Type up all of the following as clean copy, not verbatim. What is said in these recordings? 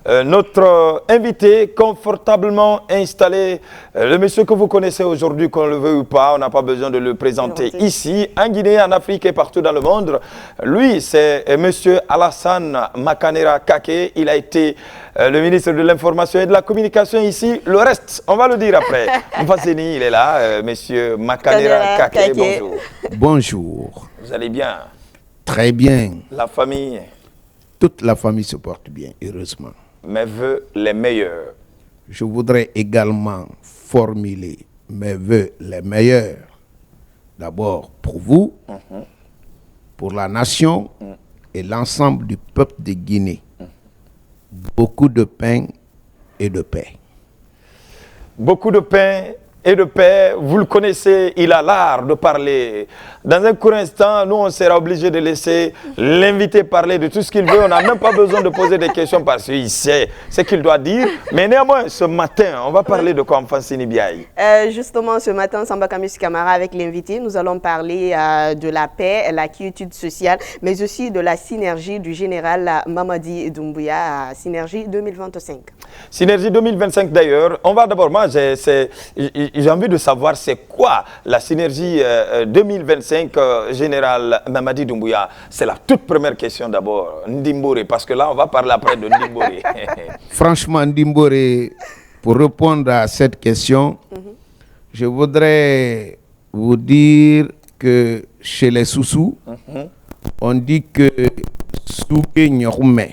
notre invité confortablement installé, le monsieur que vous connaissez aujourd'hui, qu'on le veuille ou pas, on n'a pas besoin de le présenter ici, en Guinée, en Afrique et partout dans le monde. Lui, c'est monsieur Alassane Makanera Kake. Il a été le ministre de l'Information et de la Communication ici. Le reste, on va le dire après. Mfasseni, il est là, monsieur Makanera Kake, bonjour. Bonjour. Vous allez bien? Très bien. La famille? Toute la famille se porte bien, heureusement. Mes vœux les meilleurs. Je voudrais également formuler mes vœux les meilleurs. D'abord pour vous, pour la nation et l'ensemble du peuple de Guinée. Beaucoup de pain et de paix. Beaucoup de pain et de paix, vous le connaissez, il a l'art de parler. Dans un court instant, nous, on sera obligé de laisser l'invité parler de tout ce qu'il veut. On n'a même pas besoin de poser des questions parce qu'il sait ce qu'il doit dire. Mais néanmoins, ce matin, on va parler de quoi, Mfasseni Biaye? Justement, ce matin, Samba Kamis Camara, avec l'invité, nous allons parler de la paix, la quiétude sociale, mais aussi de la synergie du général Mamadi Doumbouya, Synergie 2025. Synergie 2025 d'ailleurs. On va d'abord, moi, j'ai envie de savoir c'est quoi la synergie 2025 général Mamadi Doumbouya. C'est la toute première question d'abord, Ndimbore, parce que là on va parler après de Ndimbore. Franchement, Ndimbore, pour répondre à cette question, je voudrais vous dire que chez les Soussous, on dit que Souké Nyorme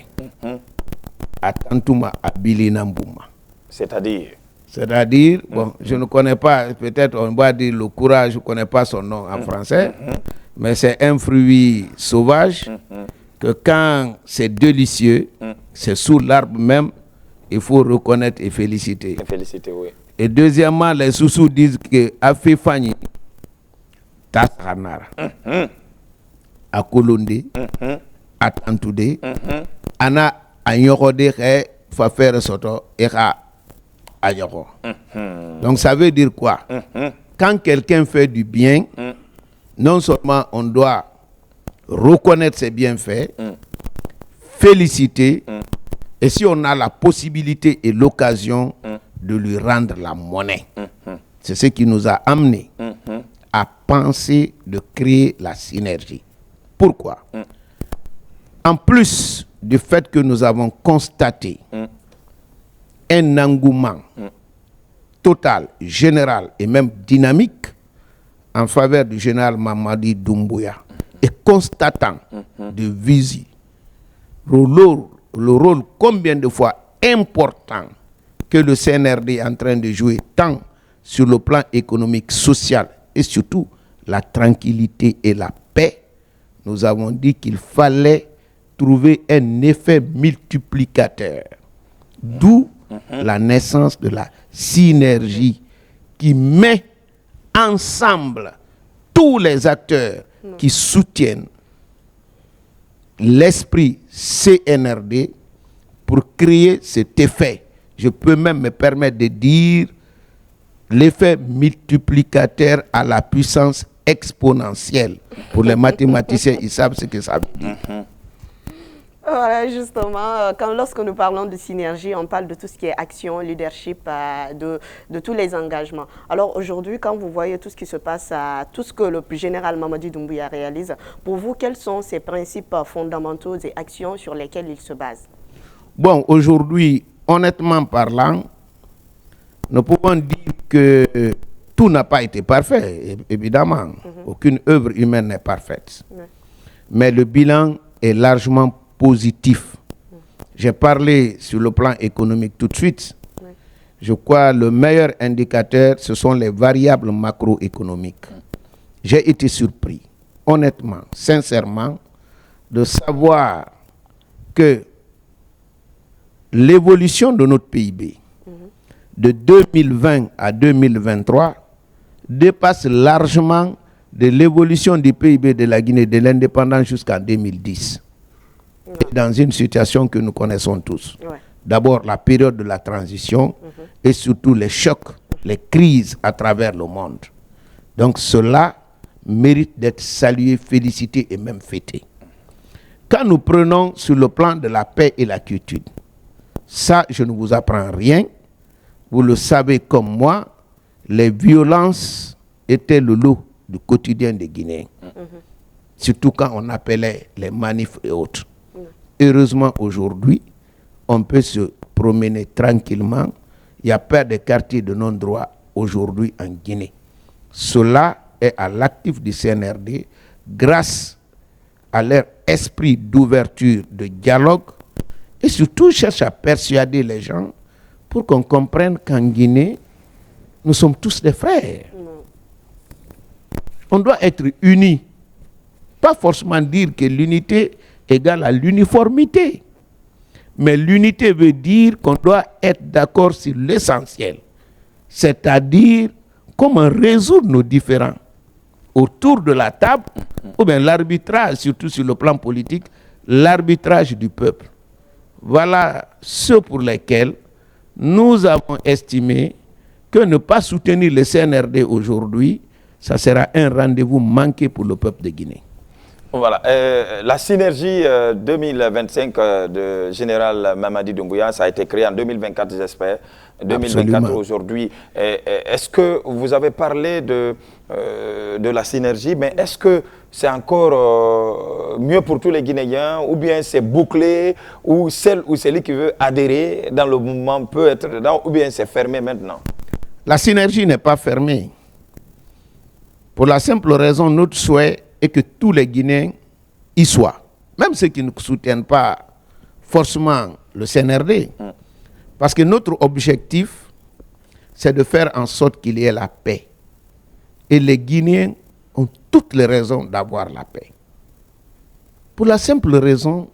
Atantuma Abilinambouma. C'est-à-dire, bon, je ne connais pas, peut-être on va dire le courage, je ne connais pas son nom en français, mais c'est un fruit sauvage que quand c'est délicieux, c'est sous l'arbre même, il faut reconnaître et féliciter. Oui. Et deuxièmement, les Soussous disent que Afifani, Tasranara, Akolonde, Atantoude, Ana Anyorode, Fafer Soto, Era. Donc ça veut dire quoi? Quand quelqu'un fait du bien, non seulement on doit reconnaître ses bienfaits, féliciter, et si on a la possibilité et l'occasion de lui rendre la monnaie. C'est ce qui nous a amené à penser de créer la synergie. Pourquoi? En plus du fait que nous avons constaté un engouement total, général et même dynamique en faveur du général Mamadi Doumbouya et constatant de visu le rôle combien de fois important que le CNRD est en train de jouer tant sur le plan économique, social et surtout la tranquillité et la paix, nous avons dit qu'il fallait trouver un effet multiplicateur. D'où la naissance de la synergie qui met ensemble tous les acteurs qui soutiennent l'esprit CNRD pour créer cet effet. Je peux même me permettre de dire l'effet multiplicateur à la puissance exponentielle. Pour les mathématiciens, ils savent ce que ça veut dire. Voilà, justement, lorsque nous parlons de synergie, on parle de tout ce qui est action, leadership, de tous les engagements. Alors aujourd'hui, quand vous voyez tout ce qui se passe, tout ce que le général Mamadi Doumbouya réalise, pour vous, quels sont ces principes fondamentaux et actions sur lesquels il se base? Bon, aujourd'hui, honnêtement parlant, nous pouvons dire que tout n'a pas été parfait, évidemment. Aucune œuvre humaine n'est parfaite. Mais le bilan est largement positif. J'ai parlé sur le plan économique tout de suite. Je crois que le meilleur indicateur, ce sont les variables macroéconomiques. J'ai été surpris, honnêtement, sincèrement, de savoir que l'évolution de notre PIB de 2020 à 2023 dépasse largement de l'évolution du PIB de la Guinée de l'indépendance jusqu'en 2010. Dans une situation que nous connaissons tous. D'abord la période de la transition et surtout les chocs, les crises à travers le monde. Donc cela mérite d'être salué, félicité et même fêté. Quand nous prenons sur le plan de la paix et la quiétude, Ça, je ne vous apprends rien. Vous le savez comme moi, les violences étaient le lot du quotidien des Guinéens. Surtout quand on appelait les manifs et autres. Heureusement, aujourd'hui, on peut se promener tranquillement. Il n'y a pas de quartiers de non-droit aujourd'hui en Guinée. Cela est à l'actif du CNRD grâce à leur esprit d'ouverture, de dialogue, et surtout cherche à persuader les gens pour qu'on comprenne qu'en Guinée, nous sommes tous des frères. On doit être unis. Pas forcément dire que l'unité égale à l'uniformité. Mais l'unité veut dire qu'on doit être d'accord sur l'essentiel. C'est-à-dire comment résoudre nos différends autour de la table, ou bien l'arbitrage, surtout sur le plan politique, l'arbitrage du peuple. Voilà ceux pour lesquels nous avons estimé que ne pas soutenir le CNRD aujourd'hui, ça sera un rendez-vous manqué pour le peuple de Guinée. Voilà, la synergie 2025 de Général Mamadi Doumbouya, ça a été créé en 2024, j'espère. 2024 aujourd'hui. Est-ce que vous avez parlé de la synergie, mais est-ce que c'est encore mieux pour tous les Guinéens, ou bien c'est bouclé, ou celle ou celui qui veut adhérer dans le mouvement peut être dedans, ou bien c'est fermé maintenant? La synergie n'est pas fermée. Pour la simple raison, notre souhait est que tous les Guinéens y soient. Même ceux qui ne soutiennent pas forcément le CNRD. Parce que notre objectif, c'est de faire en sorte qu'il y ait la paix. Et les Guinéens ont toutes les raisons d'avoir la paix. Pour la simple raison,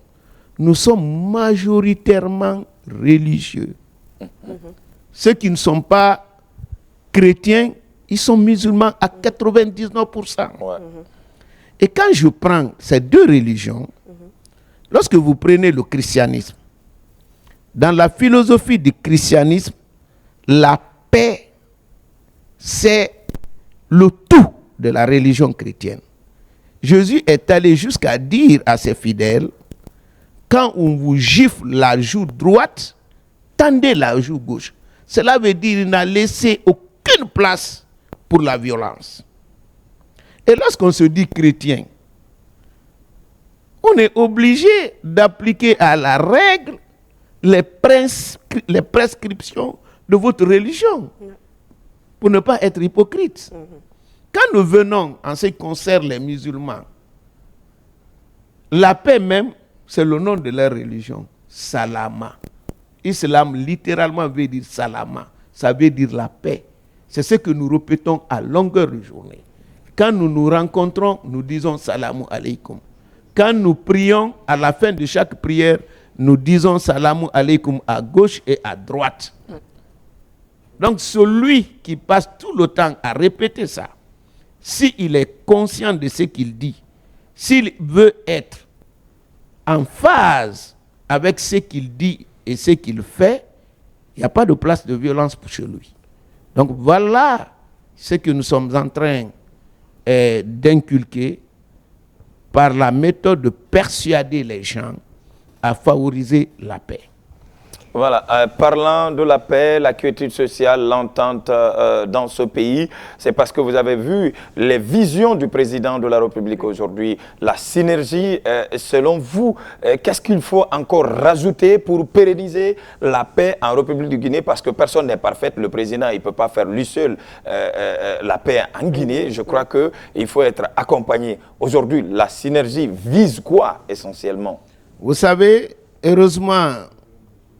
nous sommes majoritairement religieux. Ceux qui ne sont pas chrétiens, ils sont musulmans à 99%. Et quand je prends ces deux religions, lorsque vous prenez le christianisme, dans la philosophie du christianisme, la paix, c'est le tout de la religion chrétienne. Jésus est allé jusqu'à dire à ses fidèles, quand on vous gifle la joue droite, tendez la joue gauche. Cela veut dire qu'il n'a laissé aucune place pour la violence. Et lorsqu'on se dit chrétien, on est obligé d'appliquer à la règle les prescriptions de votre religion pour ne pas être hypocrite. Quand nous venons en ce qui concerne les musulmans, la paix même, c'est le nom de leur religion, Salama. Islam littéralement veut dire Salama, ça veut dire la paix. C'est ce que nous répétons à longueur de journée. Quand nous nous rencontrons, nous disons Salamu alaikum. Quand nous prions, à la fin de chaque prière, nous disons Salamu alaikum à gauche et à droite. Donc celui qui passe tout le temps à répéter ça, s'il est conscient de ce qu'il dit, s'il veut être en phase avec ce qu'il dit et ce qu'il fait, il n'y a pas de place de violence pour chez lui. Donc voilà ce que nous sommes en train d'inculquer par la méthode de persuader les gens à favoriser la paix. Voilà, parlant de la paix, la quiétude sociale, l'entente dans ce pays, c'est parce que vous avez vu les visions du président de la République aujourd'hui, la synergie. Selon vous, qu'est-ce qu'il faut encore rajouter pour pérenniser la paix en République du Guinée? Parce que personne n'est parfait, le président il ne peut pas faire lui seul la paix en Guinée. Je crois qu'il faut être accompagné. Aujourd'hui, la synergie vise quoi essentiellement? Vous savez, heureusement,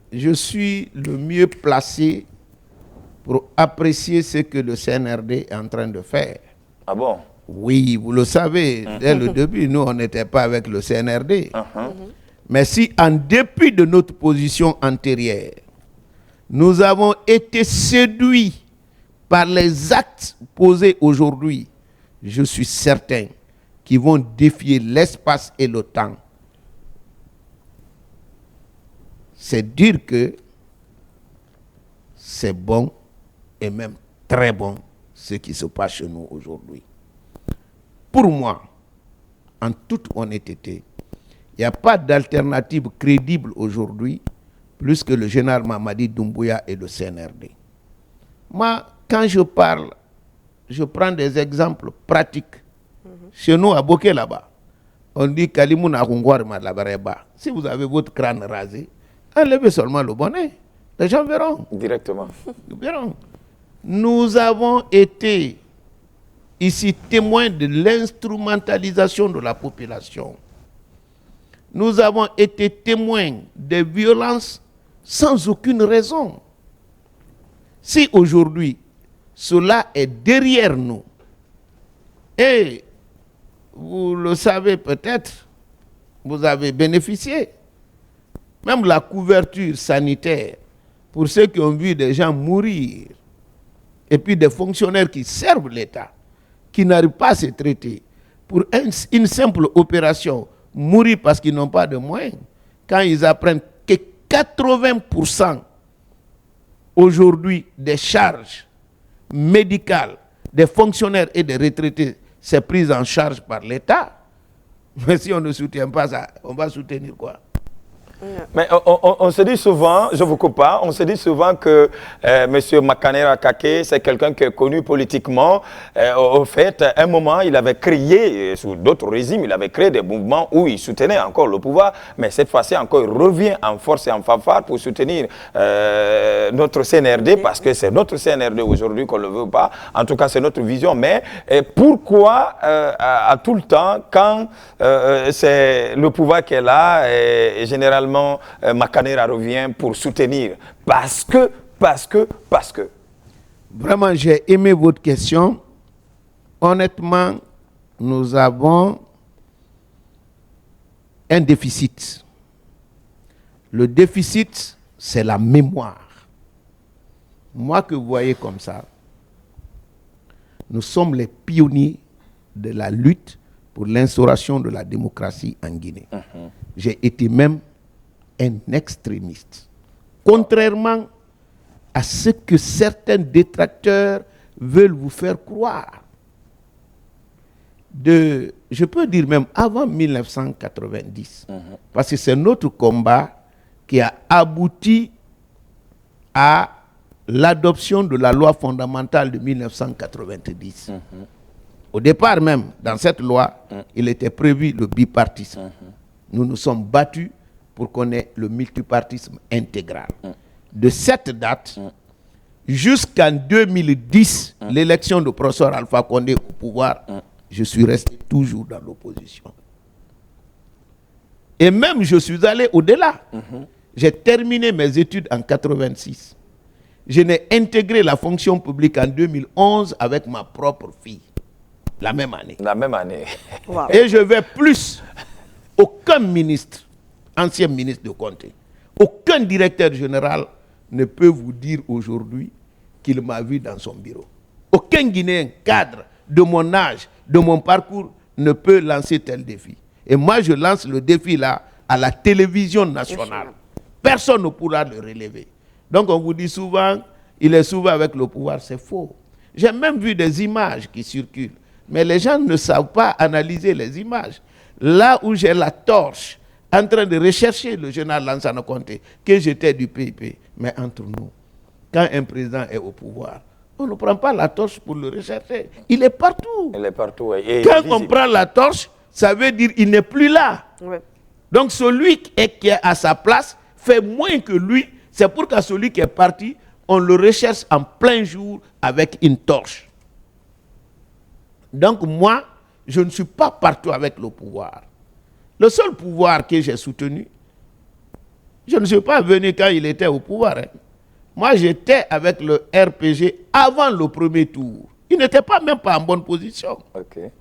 je suis le mieux placé pour apprécier ce que le CNRD est en train de faire. Ah bon? Oui, vous le savez, dès le début, nous, on n'était pas avec le CNRD. Mais si, en dépit de notre position antérieure, nous avons été séduits par les actes posés aujourd'hui, je suis certain qu'ils vont défier l'espace et le temps. C'est dire que c'est bon et même très bon ce qui se passe chez nous aujourd'hui. Pour moi, en toute honnêteté, il n'y a pas d'alternative crédible aujourd'hui plus que le général Mamadi Doumbouya et le CNRD. Moi, quand je parle, je prends des exemples pratiques. Chez nous, à Boké, là-bas, on dit Kalimouna Rungwar Madlabareba. Si vous avez votre crâne rasé, enlevez seulement le bonnet. Les gens verront. Directement. Ils verront. Nous avons été ici témoins de l'instrumentalisation de la population. Nous avons été témoins des violences sans aucune raison. Si aujourd'hui, cela est derrière nous, et vous le savez peut-être, vous avez bénéficié, même la couverture sanitaire, pour ceux qui ont vu des gens mourir, et puis des fonctionnaires qui servent l'État, qui n'arrivent pas à se traiter, pour une simple opération, mourir parce qu'ils n'ont pas de moyens, quand ils apprennent que 80% aujourd'hui des charges médicales des fonctionnaires et des retraités, c'est pris en charge par l'État. Mais si on ne soutient pas ça, on va soutenir quoi? Mais on se dit souvent, je vous coupe pas, on se dit souvent que M. Makanera Kake, c'est quelqu'un qui est connu politiquement. Au fait, à un moment, il avait créé, sous d'autres régimes, il avait créé des mouvements où il soutenait encore le pouvoir. Mais cette fois-ci encore, il revient en force et en fanfare pour soutenir notre CNRD, parce que c'est notre CNRD aujourd'hui, qu'on ne le veut pas. En tout cas, c'est notre vision. Mais pourquoi, à tout le temps, quand c'est le pouvoir qui est là, et généralement, Makanera revient pour soutenir parce que. Vraiment, j'ai aimé votre question. Honnêtement, nous avons un déficit. Le déficit, c'est la mémoire. Moi que vous voyez comme ça, nous sommes les pionniers de la lutte pour l'instauration de la démocratie en Guinée. J'ai été même un extrémiste. Contrairement à ce que certains détracteurs veulent vous faire croire. Je peux dire même avant 1990, parce que c'est notre combat qui a abouti à l'adoption de la loi fondamentale de 1990. Au départ même, dans cette loi, il était prévu le bipartisme. Nous nous sommes battus pour qu'on ait le multipartisme intégral. De cette date jusqu'en 2010, l'élection de professeur Alpha Condé au pouvoir, je suis resté toujours dans l'opposition. Et même je suis allé au-delà. J'ai terminé mes études en 86. Je n'ai intégré la fonction publique en 2011 avec ma propre fille. La même année. La même année. Wow. Et je vais plus. Aucun ministre, ancien ministre de Conté, aucun directeur général ne peut vous dire aujourd'hui qu'il m'a vu dans son bureau. Aucun Guinéen cadre de mon âge, de mon parcours, ne peut lancer tel défi. Et moi, je lance le défi là à la télévision nationale. Personne ne pourra le relever. Donc on vous dit souvent, il est souvent avec le pouvoir, c'est faux. J'ai même vu des images qui circulent, mais les gens ne savent pas analyser les images. Là où j'ai la torche, en train de rechercher le général Lansana Conté, que j'étais du PIP. Mais entre nous, quand un président est au pouvoir, on ne prend pas la torche pour le rechercher. Il est partout. Il est partout. Et quand on prend la torche, ça veut dire qu'il n'est plus là. Ouais. Donc celui qui est à sa place fait moins que lui. C'est pour que celui qui est parti, on le recherche en plein jour avec une torche. Donc moi, je ne suis pas partout avec le pouvoir. Le seul pouvoir que j'ai soutenu, je ne suis pas venu quand il était au pouvoir. Moi, j'étais avec le RPG avant le premier tour. Il n'était même pas en bonne position. Okay.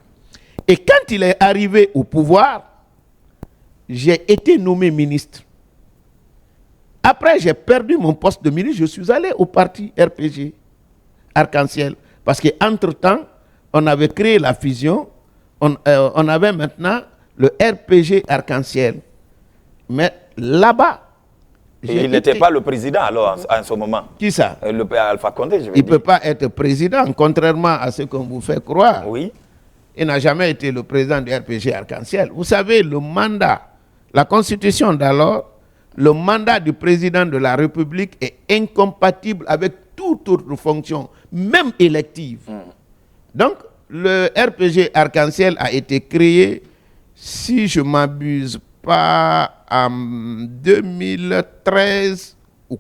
Et quand il est arrivé au pouvoir, j'ai été nommé ministre. Après, j'ai perdu mon poste de ministre. Je suis allé au parti RPG, Arc-en-Ciel. Parce qu'entre-temps, on avait créé la fusion. On avait maintenant le RPG Arc-en-Ciel. Mais là-bas, il n'était pas le président alors en ce moment. Qui ça? Le Alpha Condé, je veux dire. Il ne peut pas être président, contrairement à ce qu'on vous fait croire. Oui. Il n'a jamais été le président du RPG Arc-en-Ciel. Vous savez, le mandat, la constitution d'alors le mandat du président de la République est incompatible avec toute autre fonction, même élective. Donc, le RPG Arc-en-Ciel a été créé, si je ne m'abuse pas, en 2013 ou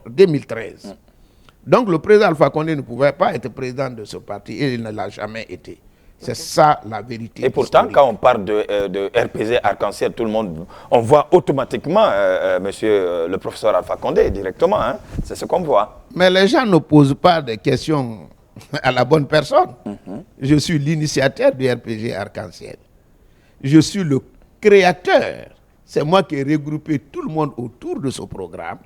2013. Donc, le président Alpha Condé ne pouvait pas être président de ce parti et il ne l'a jamais été. C'est ça la vérité. Et pourtant, historique. quand on parle de RPG Arc-en-Ciel, tout le monde, on voit automatiquement monsieur le professeur Alpha Condé directement. Hein. C'est ce qu'on voit. Mais les gens ne posent pas de questions à la bonne personne. Je suis l'initiateur du RPG Arc-en-Ciel. Je suis le créateur. C'est moi qui ai regroupé tout le monde autour de ce programme.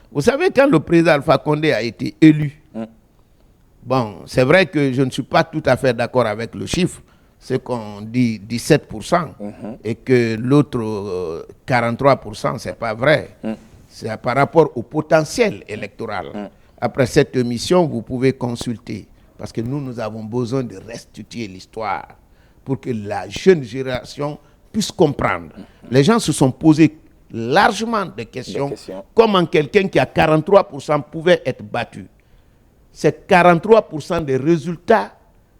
Vous savez, quand le président Alpha Condé a été élu, bon, c'est vrai que je ne suis pas tout à fait d'accord avec le chiffre, c'est qu'on dit 17%, et que l'autre 43%, c'est pas vrai. C'est par rapport au potentiel électoral. Après cette émission, vous pouvez consulter, parce que nous avons besoin de restituer l'histoire pour que la jeune génération puisse comprendre. Les gens se sont posés largement de questions. Comment quelqu'un qui a 43% pouvait être battu. C'est 43% des résultats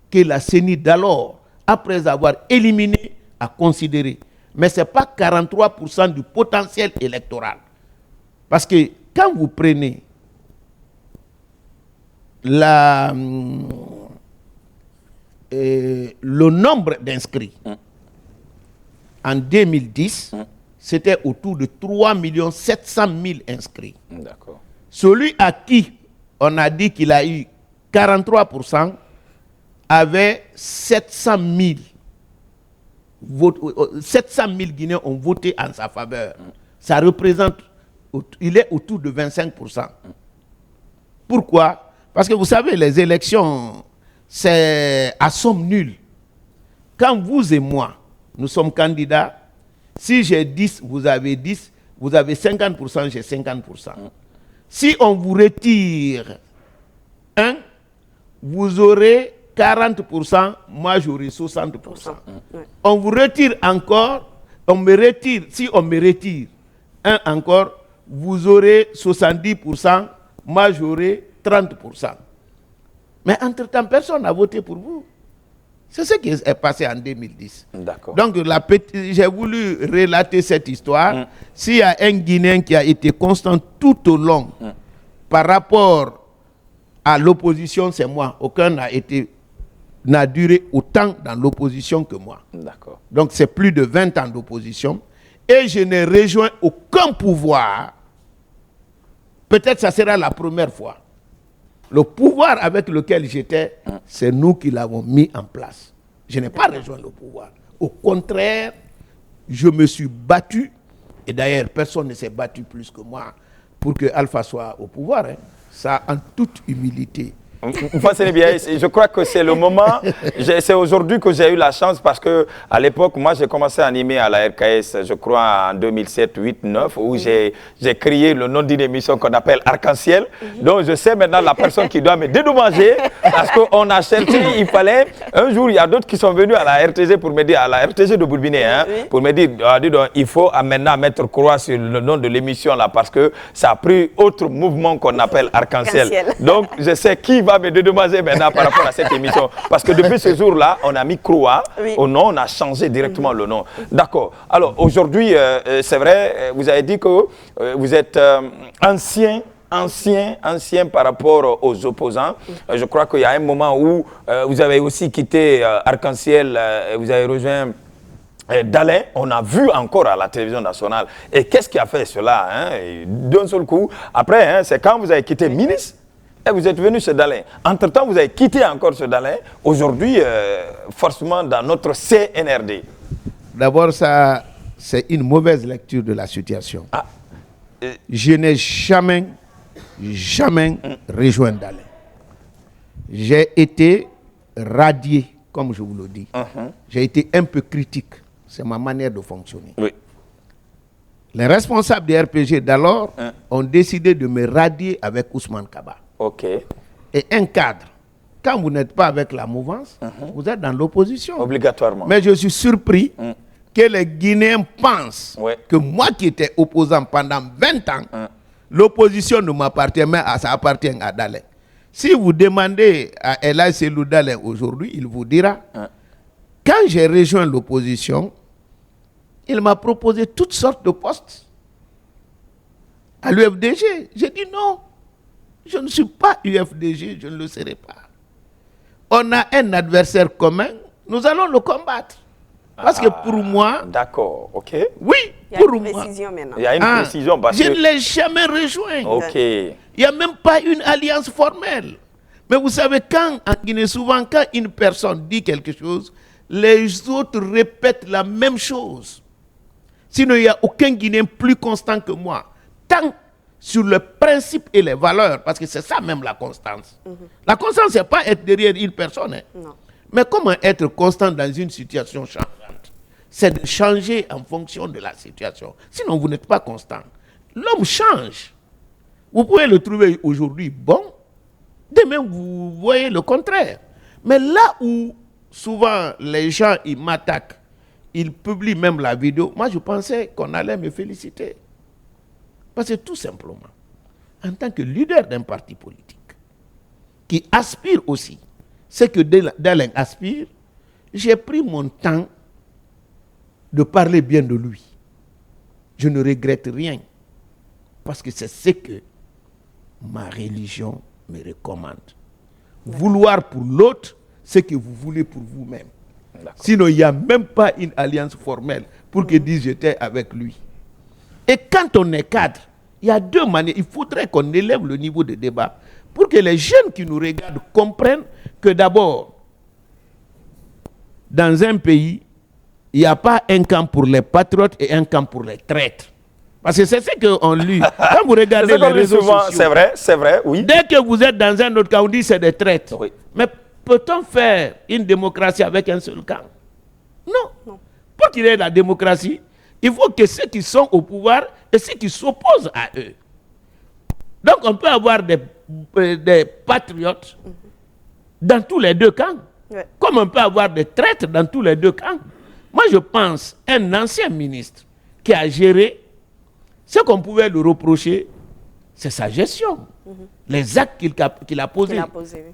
que la CENI d'alors, après avoir éliminé, a considéré. Mais ce n'est pas 43% du potentiel électoral. Parce que quand vous prenez le nombre d'inscrits, en 2010, c'était autour de 3 700 000 inscrits. Celui à qui on a dit qu'il a eu 43% avait 700 000 Guinéens ont voté en sa faveur. Ça représente, il est autour de 25%. Pourquoi? Parce que vous savez, les élections, c'est à somme nulle. Quand vous et moi, nous sommes candidats, si j'ai 10, vous avez 10, vous avez 50%, j'ai 50%. Si on vous retire 1, vous aurez 40%, moi j'aurai 60%. On vous retire encore, si on me retire 1 encore, vous aurez 70%, moi j'aurai 30%. Mais entre-temps, personne n'a voté pour vous. C'est ce qui est passé en 2010. Donc, j'ai voulu relater cette histoire. S'il y a un Guinéen qui a été constant tout au long par rapport à l'opposition, c'est moi. Aucun n'a duré autant dans l'opposition que moi. Donc, c'est plus de 20 ans d'opposition. Et je n'ai rejoint aucun pouvoir. Peut-être que ça sera la première fois. Le pouvoir avec lequel j'étais, c'est nous qui l'avons mis en place. Je n'ai pas rejoint le pouvoir. Au contraire, je me suis battu, et d'ailleurs, personne ne s'est battu plus que moi pour que Alpha soit au pouvoir. Hein. Ça, en toute humilité. Je crois que c'est le moment, c'est aujourd'hui que j'ai eu la chance parce que à l'époque, moi j'ai commencé à animer à la RKS, je crois en 2007, 8, 9, où j'ai créé le nom d'une émission qu'on appelle Arc-en-Ciel. Donc je sais maintenant la personne qui doit me dédommager parce qu'on a cherché, il fallait, un jour il y a d'autres qui sont venus à la RTG pour me dire, à la RTG de Bourbiné, hein, pour me dire, il faut maintenant mettre croix sur le nom de l'émission là parce que ça a pris autre mouvement qu'on appelle Arc-en-Ciel. Donc je sais qui va me dédommager maintenant par rapport à cette émission. Parce que depuis ce jour-là, on a mis croix au nom, on a changé directement le nom. D'accord. Alors aujourd'hui, c'est vrai, vous avez dit que vous êtes ancien par rapport aux opposants. Je crois qu'il y a un moment où vous avez aussi quitté Arc-en-Ciel, vous avez rejoint Dalin, on a vu encore à la télévision nationale. Et qu'est-ce qui a fait cela d'un seul coup? Après, c'est quand vous avez quitté ministre, et vous êtes venu chez Dalin. Entre-temps, vous avez quitté encore ce Dalin. Aujourd'hui, forcément, dans notre CNRD. D'abord, ça, c'est une mauvaise lecture de la situation. Je n'ai jamais rejoint Dalin. J'ai été radié, comme je vous le dis. J'ai été un peu critique. C'est ma manière de fonctionner. Les responsables du RPG d'alors ont décidé de me radier avec Ousmane Kaba. Et un cadre, quand vous n'êtes pas avec la mouvance, vous êtes dans l'opposition. Obligatoirement. Mais je suis surpris que les Guinéens pensent que moi qui étais opposant pendant 20 ans, l'opposition ne m'appartient mais ça appartient à Daleng. Si vous demandez à Elhadji Cellou Dalein aujourd'hui, il vous dira, quand j'ai rejoint l'opposition, il m'a proposé toutes sortes de postes à l'UFDG. J'ai dit non, je ne suis pas UFDG, je ne le serai pas. On a un adversaire commun, nous allons le combattre. Parce que pour moi... D'accord, ok. Oui, pour moi... Il y a une précision maintenant. Il y a une précision parce je que... ne l'ai jamais rejoint. Ok. Il n'y a même pas une alliance formelle. Mais vous savez, quand en Guinée, souvent, quand une personne dit quelque chose, les autres répètent la même chose. Sinon, il n'y a aucun Guinéen plus constant que moi. Tant sur le principe et les valeurs, parce que c'est ça même la constance. La constance, ce n'est pas être derrière une personne. Hein. Non. Mais comment être constant dans une situation changeante? C'est de changer en fonction de la situation. Sinon, vous n'êtes pas constant. L'homme change. Vous pouvez le trouver aujourd'hui bon, demain vous voyez le contraire. Mais là où souvent les gens ils m'attaquent, ils publient même la vidéo, moi je pensais qu'on allait me féliciter. Parce que tout simplement, en tant que leader d'un parti politique, qui aspire aussi, c'est que Dalein aspire, j'ai pris mon temps de parler bien de lui. Je ne regrette rien, parce que c'est ce que ma religion me recommande. Vouloir pour l'autre ce que vous voulez pour vous-même. Sinon, il n'y a même pas une alliance formelle pour que dise j'étais avec lui. Et quand on est cadre, il y a deux manières. Il faudrait qu'on élève le niveau de débat pour que les jeunes qui nous regardent comprennent que d'abord, dans un pays, il n'y a pas un camp pour les patriotes et un camp pour les traîtres. Parce que c'est ce qu'on lit. Quand vous regardez les réseaux sociaux, c'est vrai, oui. Dès que vous êtes dans un autre camp, on dit c'est des traîtres. Oui. Mais peut-on faire une démocratie avec un seul camp? Non. Pour qu'il y ait la démocratie, il faut que ceux qui sont au pouvoir et ceux qui s'opposent à eux. Donc on peut avoir des patriotes dans tous les deux camps. Ouais. Comme on peut avoir des traîtres dans tous les deux camps. Moi je pense un ancien ministre qui a géré, ce qu'on pouvait lui reprocher, c'est sa gestion. Les actes qu'il a posés,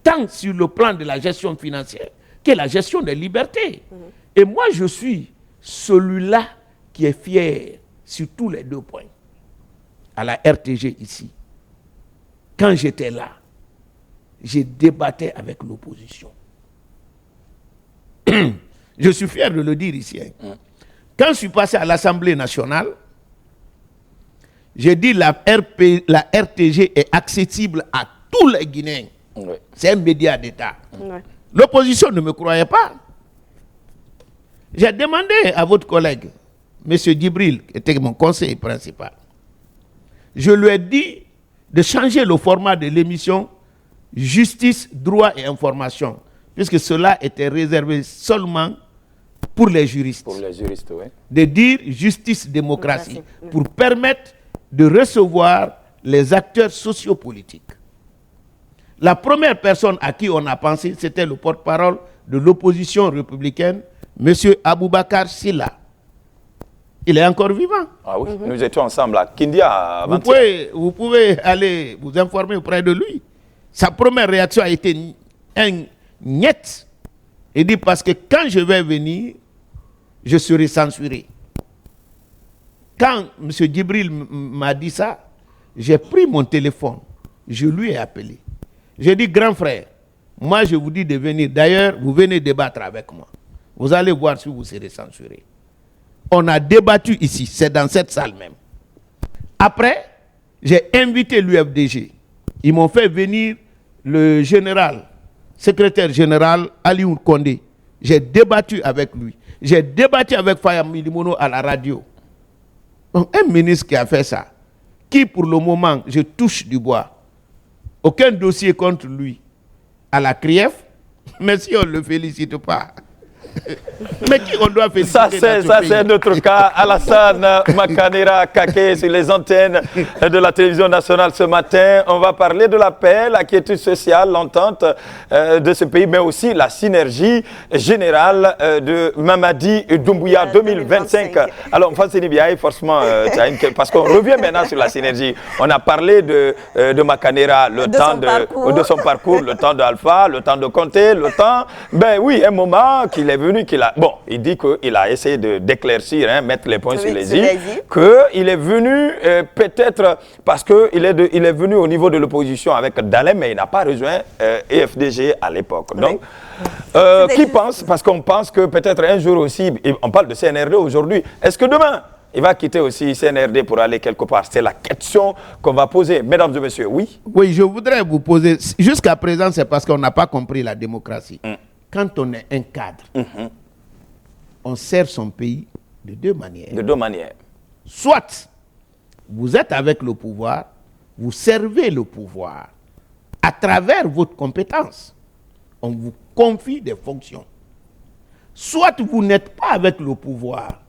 tant sur le plan de la gestion financière que la gestion des libertés. Et moi, je suis celui-là qui est fier sur tous les deux points. À la RTG ici, quand j'étais là, j'ai débattu avec l'opposition. Je suis fier de le dire ici. Quand je suis passé à l'Assemblée nationale, j'ai dit la RTG est accessible à tous les Guinéens. Oui. C'est un média d'État. Oui. L'opposition ne me croyait pas. J'ai demandé à votre collègue, M. Djibril, qui était mon conseiller principal, je lui ai dit de changer le format de l'émission Justice, droit et information, puisque cela était réservé seulement pour les juristes. Pour les juristes, oui. De dire justice, démocratie, pour permettre de recevoir les acteurs sociopolitiques. La première personne à qui on a pensé, c'était le porte-parole de l'opposition républicaine, M. Aboubakar Silla. Il est encore vivant. Ah oui, nous étions ensemble à Kindia. Vous pouvez aller vous informer auprès de lui. Sa première réaction a été un niet. Il dit parce que quand je vais venir, je serai censuré. Quand M. Djibril m'a dit ça, j'ai pris mon téléphone, je lui ai appelé. J'ai dit, grand frère, moi je vous dis de venir. D'ailleurs, vous venez débattre avec moi. Vous allez voir si vous serez censuré. On a débattu ici, c'est dans cette salle même. Après, j'ai invité l'UFDG. Ils m'ont fait venir le secrétaire général Aliou Kondé. J'ai débattu avec lui. J'ai débattu avec Faya Milimono à la radio. Donc, un ministre qui a fait ça, qui pour le moment, je touche du bois, aucun dossier contre lui à la CRIEF, mais si on ne le félicite pas, Mais qui on doit féliciter Ça, c'est notre cas. Alassane Makanera Kake sur les antennes de la télévision nationale ce matin. On va parler de la paix, la quiétude sociale, l'entente de ce pays, mais aussi la synergie générale de Mamadi Doumbouya 2025. Alors, Fansini Biaï, forcément, parce qu'on revient maintenant sur la synergie. On a parlé de Makanera, le temps de son parcours, le temps d'Alpha, le temps de Conté, le temps... Ben oui, un moment qu'il est venu, bon, il dit qu'il a essayé d'éclaircir, mettre les points sur les i, qu'il est venu peut-être parce qu'il est venu au niveau de l'opposition avec Dalem, mais il n'a pas rejoint EFDG à l'époque. Donc, qui pense, parce qu'on pense que peut-être un jour aussi, on parle de CNRD aujourd'hui, est-ce que demain, il va quitter aussi CNRD pour aller quelque part? C'est la question qu'on va poser. Mesdames et messieurs, oui? Oui, je voudrais vous poser... Jusqu'à présent, c'est parce qu'on n'a pas compris la démocratie. Quand on est un cadre, on sert son pays de deux manières. De deux manières. Soit vous êtes avec le pouvoir, vous servez le pouvoir à travers votre compétence. On vous confie des fonctions. Soit vous n'êtes pas avec le pouvoir.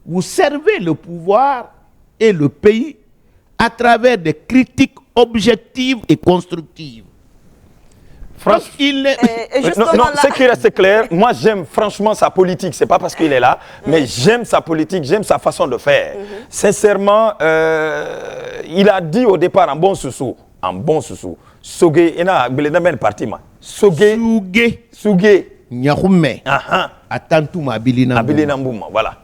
Vous servez le pouvoir et le pays à travers des critiques objectives et constructives. Non, ce qui reste clair, moi j'aime franchement sa politique, c'est pas parce qu'il est là, mais j'aime sa politique, j'aime sa façon de faire. Sincèrement, il a dit au départ en bon sous-sous, Sogé, il a un parti, Sogé, Nyahume, Atantouma, Abilinambouma, voilà.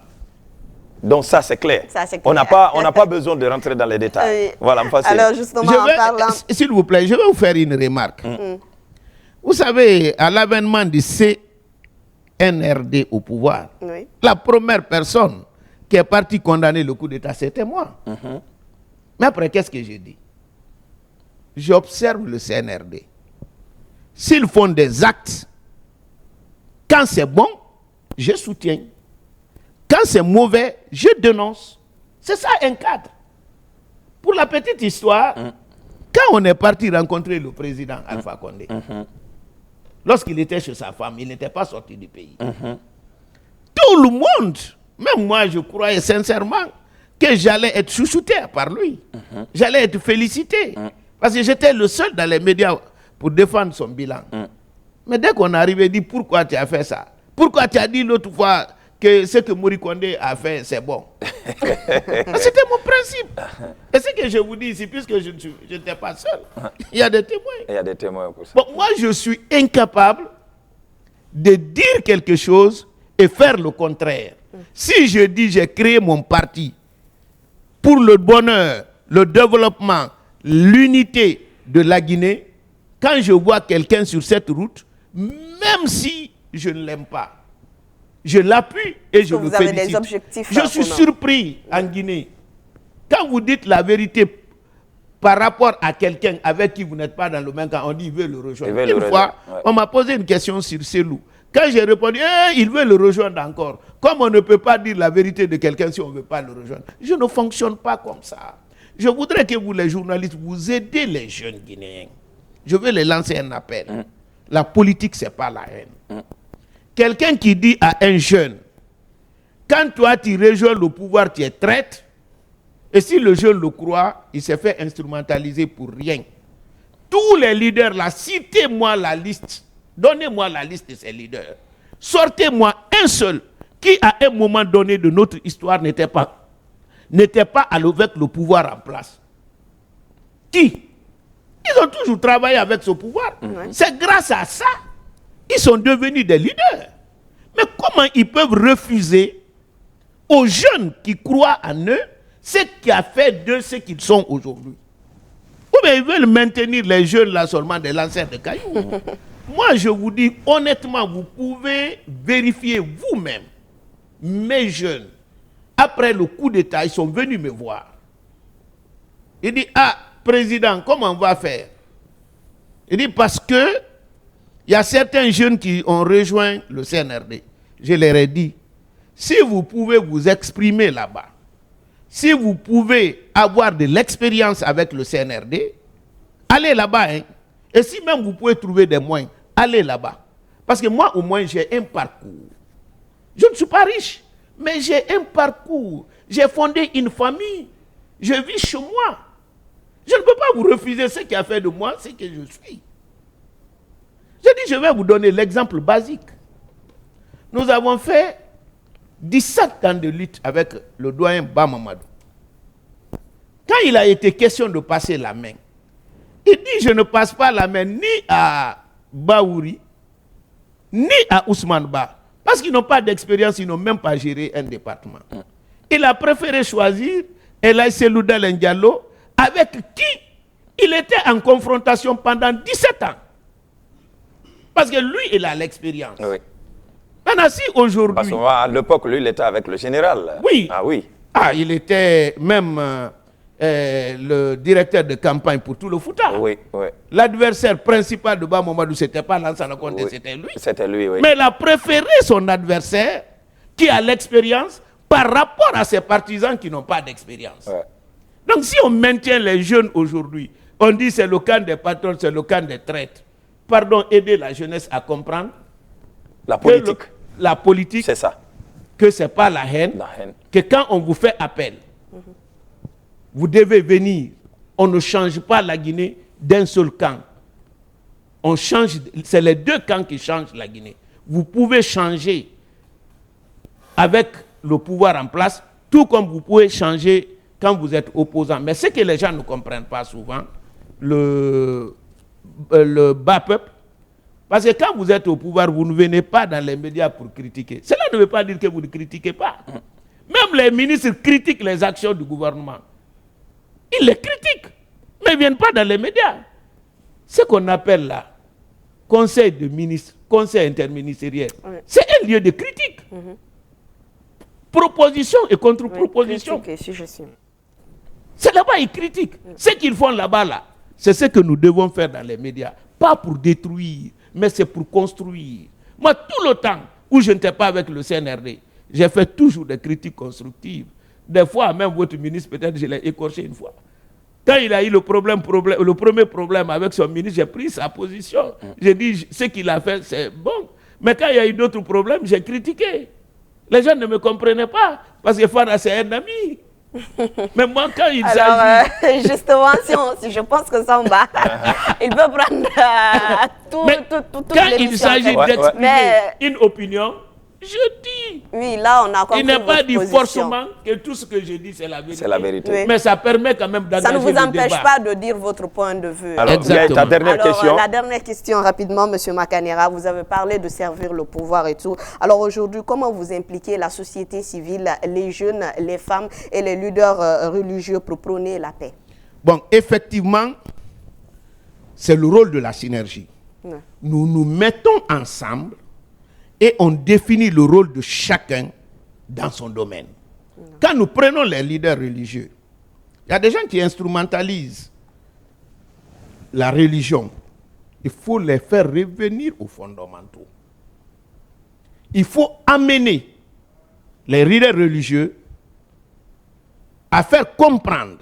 Donc ça c'est clair. On n'a pas besoin de rentrer dans les détails. Voilà, alors justement, s'il vous plaît, je vais vous faire une remarque. Vous savez, à l'avènement du CNRD au pouvoir, la première personne qui est partie condamner le coup d'État, c'était moi. Mais après, qu'est-ce que j'ai dit? J'observe le CNRD. S'ils font des actes, quand c'est bon, je soutiens. Quand c'est mauvais, je dénonce. C'est ça un cadre. Pour la petite histoire, quand on est parti rencontrer le président Alpha Condé, lorsqu'il était chez sa femme, il n'était pas sorti du pays. Tout le monde, même moi je croyais sincèrement que j'allais être chouchouté par lui. J'allais être félicité. Parce que j'étais le seul dans les médias pour défendre son bilan. Mais dès qu'on est arrivé, il dit pourquoi tu as fait ça? Pourquoi tu as dit l'autre fois que ce que Mori Condé a fait, c'est bon? C'était mon principe. Et ce que je vous dis ici, puisque je n'étais pas seul, il y a des témoins. Il y a des témoins pour ça. Bon, moi, je suis incapable de dire quelque chose et faire le contraire. Si je dis j'ai créé mon parti pour le bonheur, le développement, l'unité de la Guinée, quand je vois quelqu'un sur cette route, même si je ne l'aime pas, je l'appuie et je le félicite. Je suis surpris en Guinée. Quand vous dites la vérité par rapport à quelqu'un avec qui vous n'êtes pas dans le même camp, on dit il veut le rejoindre. Une fois, on m'a posé une question sur Selou. Quand j'ai répondu, il veut le rejoindre encore. Comme on ne peut pas dire la vérité de quelqu'un si on ne veut pas le rejoindre. Je ne fonctionne pas comme ça. Je voudrais que vous, les journalistes, vous aidez les jeunes Guinéens. Je veux les lancer un appel. La politique, ce n'est pas la haine. Quelqu'un qui dit à un jeune, quand toi tu rejoins le pouvoir, tu es traître, et si le jeune le croit, il s'est fait instrumentaliser pour rien. Tous les leaders là, citez-moi la liste, donnez-moi la liste de ces leaders. Sortez-moi un seul qui à un moment donné de notre histoire n'était pas avec le pouvoir en place. Qui? Ils ont toujours travaillé avec ce pouvoir. C'est grâce à ça ils sont devenus des leaders. Mais comment ils peuvent refuser aux jeunes qui croient en eux ce qui a fait d'eux ce qu'ils sont aujourd'hui? Ou bien ils veulent maintenir les jeunes là seulement des lanceurs de cailloux. Moi je vous dis honnêtement, vous pouvez vérifier vous-même. Mes jeunes, après le coup d'État, ils sont venus me voir. Ils disent, président, comment on va faire? Il dit, parce que il y a certains jeunes qui ont rejoint le CNRD. Je leur ai dit, si vous pouvez vous exprimer là-bas, si vous pouvez avoir de l'expérience avec le CNRD, allez là-bas. Et si même vous pouvez trouver des moyens, allez là-bas. Parce que moi, au moins, j'ai un parcours. Je ne suis pas riche, mais j'ai un parcours. J'ai fondé une famille. Je vis chez moi. Je ne peux pas vous refuser ce qui a fait de moi ce que je suis. Je vais vous donner l'exemple basique. Nous avons fait 17 ans de lutte avec le doyen Bamamadou. Quand il a été question de passer la main, il dit je ne passe pas la main ni à Baouri, ni à Ousmane Ba. Parce qu'ils n'ont pas d'expérience, ils n'ont même pas géré un département. Il a préféré choisir Elaï Selouda Diallo, avec qui il était en confrontation pendant 17 ans. Parce que lui, il a l'expérience. Oui. Maintenant, si aujourd'hui... Parce qu'à l'époque, lui, il était avec le général. Oui. Ah oui. Ah, il était même le directeur de campagne pour tout le Fouta. Oui, oui. L'adversaire principal de Bamamadou, ce n'était pas Lansana Conté, Oui. c'était lui. C'était lui, oui. Mais il a préféré son adversaire qui a l'expérience par rapport à ses partisans qui n'ont pas d'expérience. Ouais. Donc si on maintient les jeunes aujourd'hui, on dit c'est le camp des patrons, c'est le camp des traîtres. Pardon, aider la jeunesse à comprendre La politique. la politique, C'est ça. que ce n'est pas la haine, La haine. que quand on vous fait appel, vous devez venir. On ne change pas la Guinée d'un seul camp. On change, c'est les deux camps qui changent la Guinée. Vous pouvez changer avec le pouvoir en place, tout comme vous pouvez changer quand vous êtes opposant. Mais ce que les gens ne comprennent pas souvent, le bas peuple, parce que quand vous êtes au pouvoir, vous ne venez pas dans les médias pour critiquer. Cela ne veut pas dire que vous ne critiquez pas. Même les ministres critiquent les actions du gouvernement. Ils les critiquent, mais ils ne viennent pas dans les médias. Ce qu'on appelle là, conseil de ministres, conseil interministériel, c'est un lieu de critique. Proposition et contre-proposition. C'est là-bas ils critiquent. Ce qu'ils font là-bas, là, c'est ce que nous devons faire dans les médias. Pas pour détruire, mais c'est pour construire. Moi, tout le temps où je n'étais pas avec le CNRD, j'ai fait toujours des critiques constructives. Des fois, même votre ministre, peut-être, je l'ai écorché une fois. Quand il a eu le premier problème avec son ministre, j'ai pris sa position. J'ai dit, ce qu'il a fait, c'est bon. Mais quand il y a eu d'autres problèmes, j'ai critiqué. Les gens ne me comprenaient pas, parce que Fara, c'est un ami. Mais moi, quand il s'agit... justement, si je pense que ça me va, il peut prendre tout quand il s'agit d'exprimer une opinion, je dis. Oui, là, on a compris. Il n'est pas dit forcément que tout ce que je dis, c'est la vérité. C'est la vérité. Oui. Mais ça permet quand même d'engager le débat. Ça ne vous empêche pas de dire votre point de vue. Alors, ta dernière question. La dernière question, rapidement, M. Makanera, vous avez parlé de servir le pouvoir et tout. Alors aujourd'hui, comment vous impliquez la société civile, les jeunes, les femmes et les leaders religieux pour prôner la paix? Bon, effectivement, c'est le rôle de la synergie. Nous nous mettons ensemble et on définit le rôle de chacun dans son domaine. Quand nous prenons les leaders religieux, il y a des gens qui instrumentalisent la religion. Il faut les faire revenir aux fondamentaux. Il faut amener les leaders religieux à faire comprendre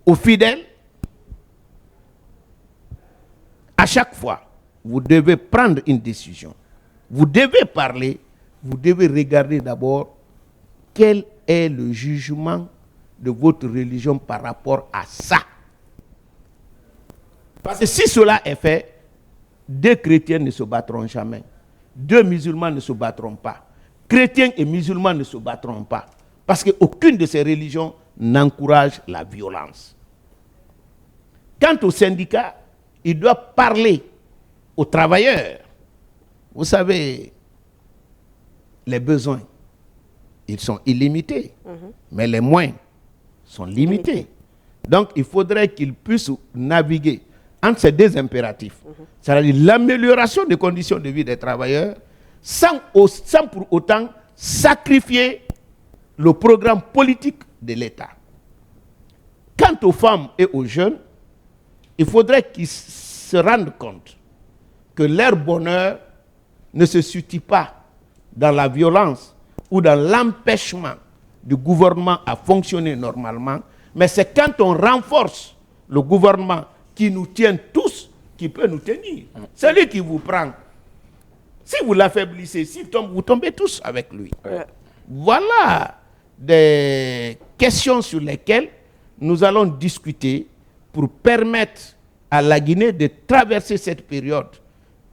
aux fidèles, à chaque fois, vous devez prendre une décision. Vous devez parler, vous devez regarder d'abord quel est le jugement de votre religion par rapport à ça. Parce que si cela est fait, deux chrétiens ne se battront jamais. Deux musulmans ne se battront pas. Chrétiens et musulmans ne se battront pas. Parce qu'aucune de ces religions n'encourage la violence. Quant aux syndicats, ils doivent parler aux travailleurs. Vous savez, les besoins, ils sont illimités, mais les moyens sont limités. Donc, il faudrait qu'ils puissent naviguer entre ces deux impératifs. C'est-à-dire l'amélioration des conditions de vie des travailleurs sans pour autant sacrifier le programme politique de l'État. Quant aux femmes et aux jeunes, il faudrait qu'ils se rendent compte que leur bonheur ne se situe pas dans la violence ou dans l'empêchement du gouvernement à fonctionner normalement, mais c'est quand on renforce le gouvernement qui nous tient tous qui peut nous tenir. Celui qui vous prend Si vous l'affaiblissez, s'il tombe, vous tombez tous avec lui. Ouais. Voilà des questions sur lesquelles nous allons discuter pour permettre à la Guinée de traverser cette période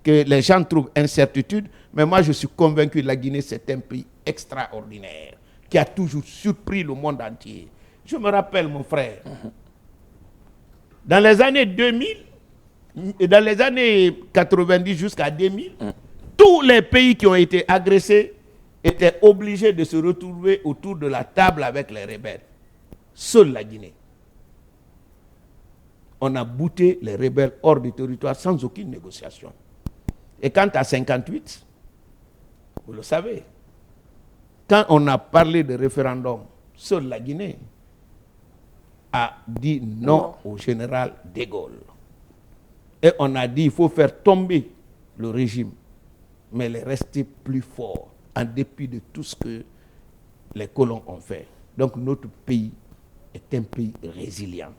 que les gens trouvent incertitude. Mais moi, je suis convaincu que la Guinée, c'est un pays extraordinaire qui a toujours surpris le monde entier. Je me rappelle, mon frère, dans les années 2000, et dans les années 90 jusqu'à 2000, tous les pays qui ont été agressés étaient obligés de se retrouver autour de la table avec les rebelles. Seule la Guinée. On a bouté les rebelles hors du territoire sans aucune négociation. Et quant à 58, vous le savez, quand on a parlé de référendum, seule la Guinée a dit non au général de Gaulle. Et on a dit qu'il faut faire tomber le régime, mais il est resté plus fort en dépit de tout ce que les colons ont fait. Donc notre pays est un pays résilient.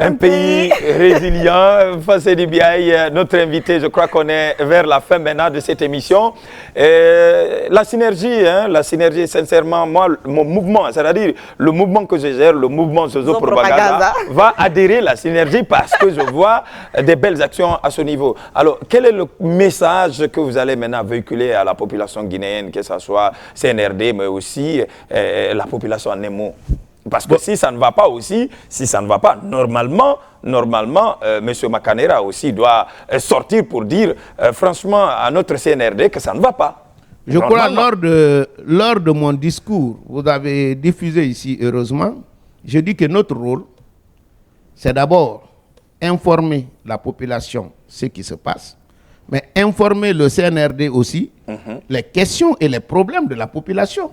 Un pays résilient. Fassedi Biaye, notre invité, je crois qu'on est vers la fin maintenant de cette émission. La synergie, sincèrement, moi, mon mouvement, c'est-à-dire le mouvement que je gère, le mouvement Zozo Propaganda, va adhérer à la synergie parce que je vois des belles actions à ce niveau. Alors, quel est le message que vous allez maintenant véhiculer à la population guinéenne, que ce soit CNRD, mais aussi la population en émo? Parce que si ça ne va pas aussi, normalement, M. Makanera aussi doit sortir pour dire franchement à notre CNRD que ça ne va pas. Je crois lors de mon discours, vous avez diffusé ici, heureusement, je dis que notre rôle, c'est d'abord informer la population ce qui se passe, mais informer le CNRD aussi les questions et les problèmes de la population.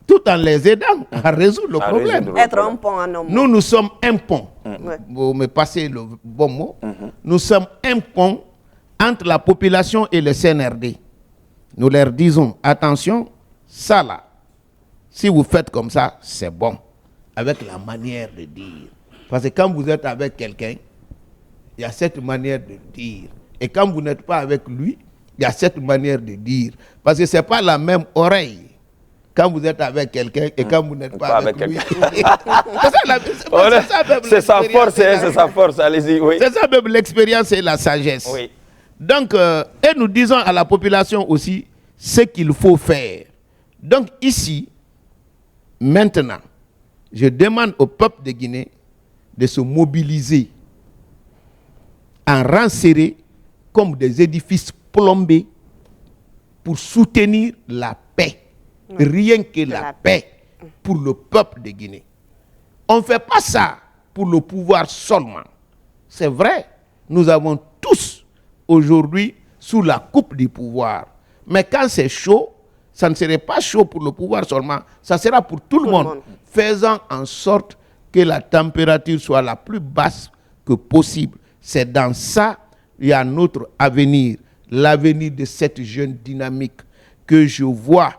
Tout en les aidant à résoudre le problème. Être un pont en homme. Nous sommes un pont. Vous me passez le bon mot. Nous sommes un pont entre la population et le CNRD. Nous leur disons, attention, ça là, si vous faites comme ça, c'est bon. Avec la manière de dire. Parce que quand vous êtes avec quelqu'un, il y a cette manière de dire. Et quand vous n'êtes pas avec lui, il y a cette manière de dire. Parce que ce n'est pas la même oreille. Quand vous êtes avec quelqu'un et quand vous n'êtes pas avec lui. C'est sa force, allez-y. Oui. C'est ça même l'expérience et la sagesse. Oui. Donc, et nous disons à la population aussi ce qu'il faut faire. Donc ici, maintenant, je demande au peuple de Guinée de se mobiliser en rang serré comme des édifices plombés pour soutenir la paix. Rien que la paix pour le peuple de Guinée. On ne fait pas ça pour le pouvoir seulement. C'est vrai, nous avons tous aujourd'hui sous la coupe du pouvoir. Mais quand c'est chaud, ça ne serait pas chaud pour le pouvoir seulement, ça sera pour tout le monde. Faisant en sorte que la température soit la plus basse que possible. C'est dans ça qu'il y a notre avenir, l'avenir de cette jeune dynamique que je vois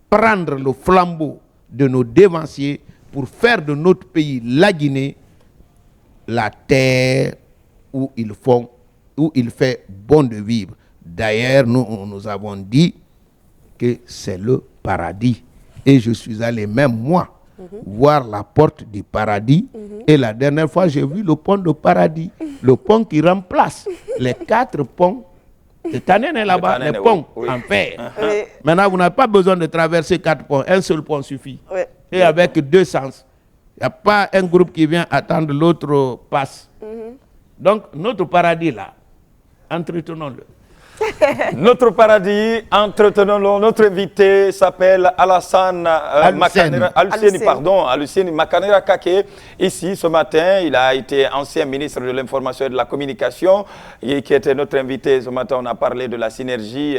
prendre le flambeau de nos dévanciers pour faire de notre pays, la Guinée, la terre où il fait bon de vivre. D'ailleurs, nous avons dit que c'est le paradis. Et je suis allé même moi voir la porte du paradis. Et la dernière fois, j'ai vu le pont de paradis. Le pont qui remplace les 4 ponts. Cette année, là-bas, les ponts en fer. Maintenant, vous n'avez pas besoin de traverser 4 ponts. Un seul pont suffit. Et avec 2 sens. Il n'y a pas un groupe qui vient attendre l'autre passe. Donc, notre paradis, là, entretenons-le. Notre paradis, entretenons-le. Notre invité s'appelle Alassane Makanera Kake. Ici, ce matin, il a été ancien ministre de l'Information et de la Communication, et qui était notre invité. Ce matin, on a parlé de la synergie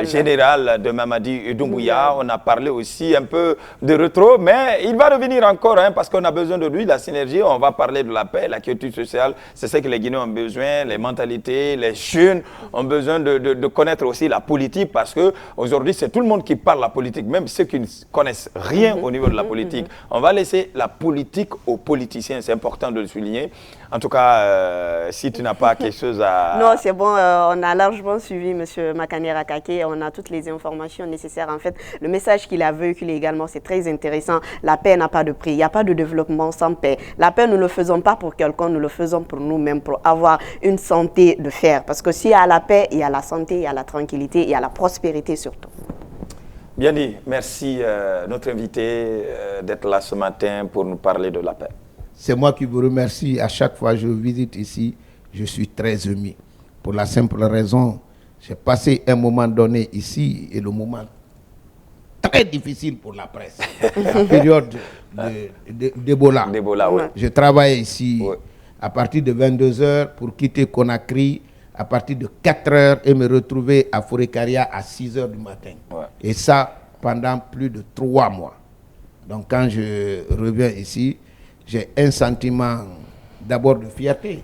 générale de Mamadi Doumbouya. On a parlé aussi un peu de rétro, mais il va revenir encore, parce qu'on a besoin de lui, la synergie. On va parler de la paix, la quiétude sociale. C'est ce que les Guinéens ont besoin, les mentalités, les jeunes jeunes ont besoin de connaître aussi la politique parce qu'aujourd'hui, c'est tout le monde qui parle la politique, même ceux qui ne connaissent rien au niveau de la politique. On va laisser la politique aux politiciens, c'est important de le souligner. En tout cas, si tu n'as pas quelque chose à... Non, c'est bon, on a largement suivi M. Makanera Kake, on a toutes les informations nécessaires. En fait, le message qu'il a véhiculé également, c'est très intéressant. La paix n'a pas de prix, il n'y a pas de développement sans paix. La paix, nous ne le faisons pas pour quelqu'un, nous le faisons pour nous-mêmes, pour avoir une santé de fer. Parce que s'il y a la paix, il y a la santé, il y a la tranquillité, il y a la prospérité surtout. Bien dit, merci notre invité d'être là ce matin pour nous parler de la paix. C'est moi qui vous remercie. À chaque fois que je visite ici, je suis très ému. Pour la simple raison, j'ai passé un moment donné ici et le moment très difficile pour la presse. La période d'Ebola. Oui. Je travaille ici à partir de 22 h pour quitter Conakry à partir de 4 h et me retrouver à Forécaria à 6 h du matin. Ouais. Et ça pendant plus de 3 mois. Donc quand je reviens ici, j'ai un sentiment d'abord de fierté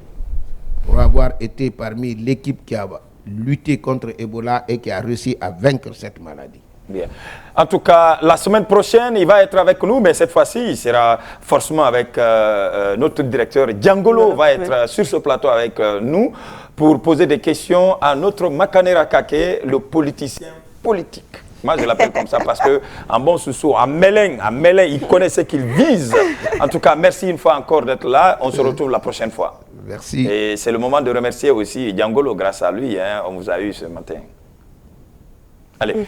pour avoir été parmi l'équipe qui a lutté contre Ebola et qui a réussi à vaincre cette maladie. Bien. En tout cas, la semaine prochaine, il va être avec nous, mais cette fois-ci, il sera forcément avec notre directeur Diangolo, va être sur ce plateau avec nous pour poser des questions à notre Makanera Kake, le politicien politique. Moi, je l'appelle comme ça parce qu'en bon sous-sous, en Mélin, il connaît ce qu'il vise. En tout cas, merci une fois encore d'être là. On se retrouve la prochaine fois. Merci. Et c'est le moment de remercier aussi Diangolo. Grâce à lui, on vous a eu ce matin. Allez.